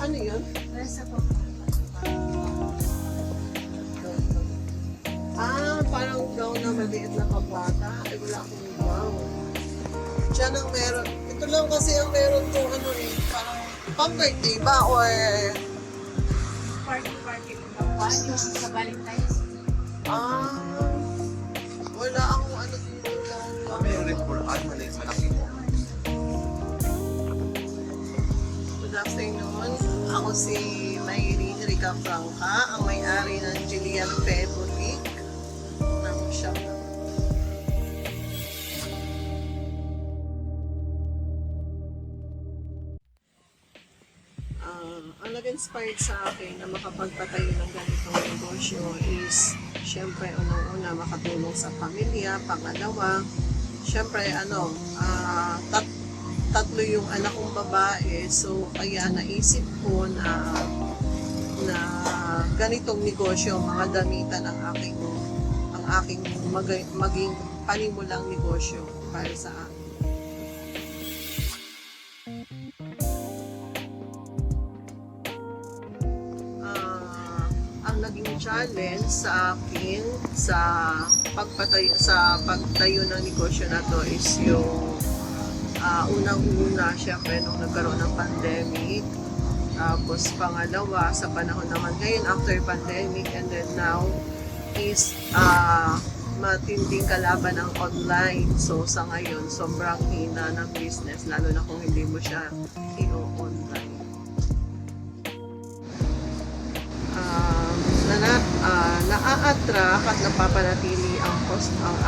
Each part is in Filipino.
Ano yun? Nasa po. Parang gown na maliit na kabata. Ay, wala akong gown. Diyan ang meron. Ito lang kasi ang meron ko ano parang pang-birthday ba or Party ko ba? Yung sa Valentine's. wala akong ano dito gown. Kami yung red bull, maliit malaki mo. Good afternoon. Ako si Mayrin Rica Franca, ang may-ari ng Jillian Fair Boutique ng shop na. Ang nag-inspired sa akin na makapagpatayo ng ganitong negosyo is syempre unang-una makatulong sa pamilya, pangalawa syempre tatlo yung anak kong babae, so kaya naisip ko na ganitong negosyo, mga damitan ang aking maging panimulang negosyo para sa akin. Ang naging challenge sa akin sa pagtayo ng negosyo na to is yung unang-una, syempre, nung nagkaroon ng pandemic. Tapos, pangalawa, sa panahon naman ngayon, after pandemic, and then now, is matinding kalaban ang online. So, sa ngayon, sobrang hina ng business, lalo na kung hindi mo siya i-online. Na-attract at napapanatili ang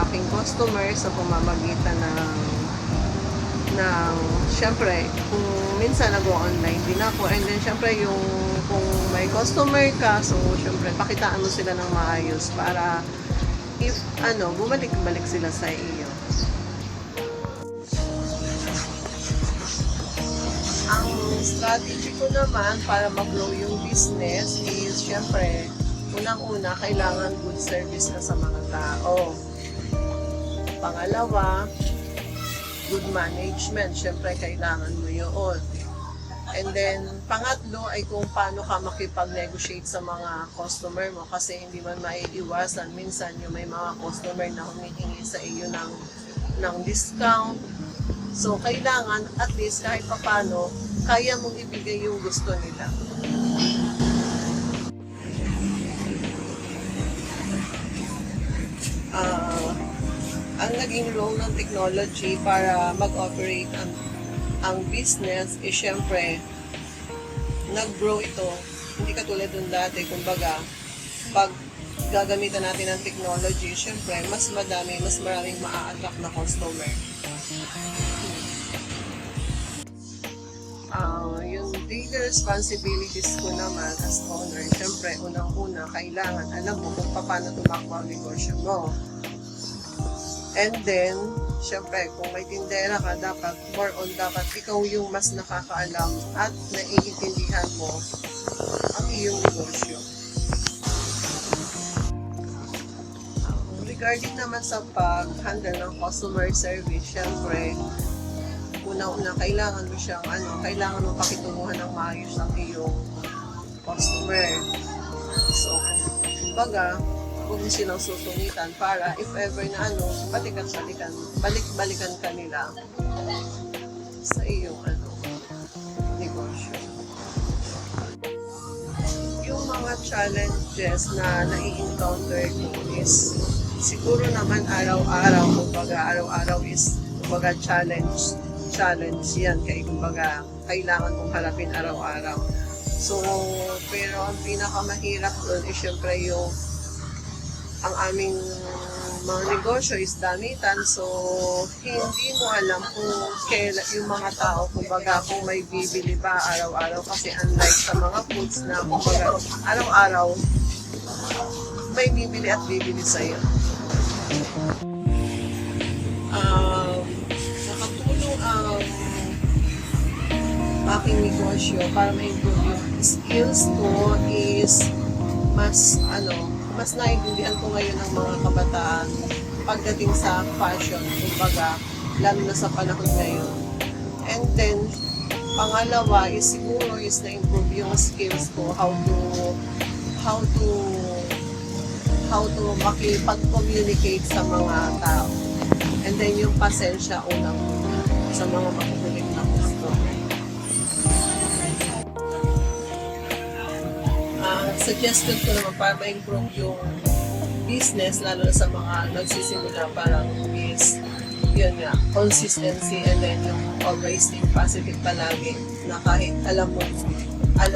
aking customer sa pamamagitan ng syempre, kung minsan nag-online din ako, and then syempre kung may customer ka, so syempre pakitaan mo sila ng maayos para if bumalik-balik sila sa iyo. Ang strategy ko naman para mag-grow yung business is syempre, unang-una kailangan good service ka sa mga tao. Pangalawa, good management. Siyempre, kailangan mo yun. And then, pangatlo ay kung paano ka makipag-negotiate sa mga customer mo kasi hindi man maiiwasan. Minsan, yung may mga customer na humihingi sa iyo ng discount. So, kailangan at least kahit papano, kaya mong ibigay yung gusto nila. Ang naging role ng technology para mag-operate ang business is syempre nag-grow ito. Hindi katulad ng dati, kumbaga pag gagamitan natin ng technology, syempre mas maraming maa-attract na customer. Yung daily responsibilities ko naman as owner, syempre unang-una kailangan alam mo kung paano tumakbo ang negosyo mo. And then, syempre, kung may tindera ka, dapat ikaw yung mas nakakaalam at naiintindihan mo ang iyong negosyo. Regarding naman sa pag-handle ng customer service, syempre, una-una, kailangan mo pakitunguhan ng maayos ang iyong customer. So, kumbaga, huwag mo silang susunitan para if ever na balik-balikan ka nila sa iyong negosyo. Yung mga challenges na nai-encounter ko is siguro naman araw-araw is challenge yan kaya kailangan mong harapin araw-araw. So, pero ang pinakamahirap doon is syempre ang aming mga negosyo is damitan, so hindi mo alam kung kailan yung mga tao, kumbaga kung may bibili ba araw-araw, kasi unlike sa mga foods na kumbaga araw-araw may bibili at bibili sa'yo. Nakatulong ang aking negosyo para ma-improve yung skills ko is mas naiintindihan ko ngayon ng mga kabataan pagdating sa fashion, kumbaga, lalo na sa panahon ngayon. And then, pangalawa is siguro is na-improve yung skills ko, how to makipag-communicate sa mga tao. And then yung pasensya unang sa mga makukulit na customer. Suggestion ko naman para ma-improve yung business, lalo na sa mga nagsisimula parang is yun nga, consistency, and then yung always think positive palagi na kahit alam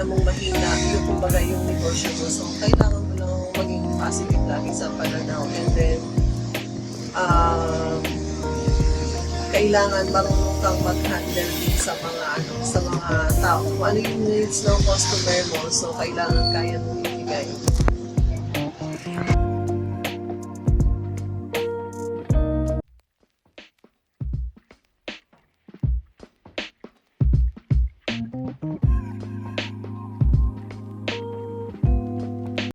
mong mahina yung kumbaga yung negosyo mo. So, kailangan mo lang maging positive lagi sa pananaw. And then, kailangan marunong kang mag-handle din sa mga tao. Kung ano yung needs ng customer mo, so kailangan kaya mong ibigay.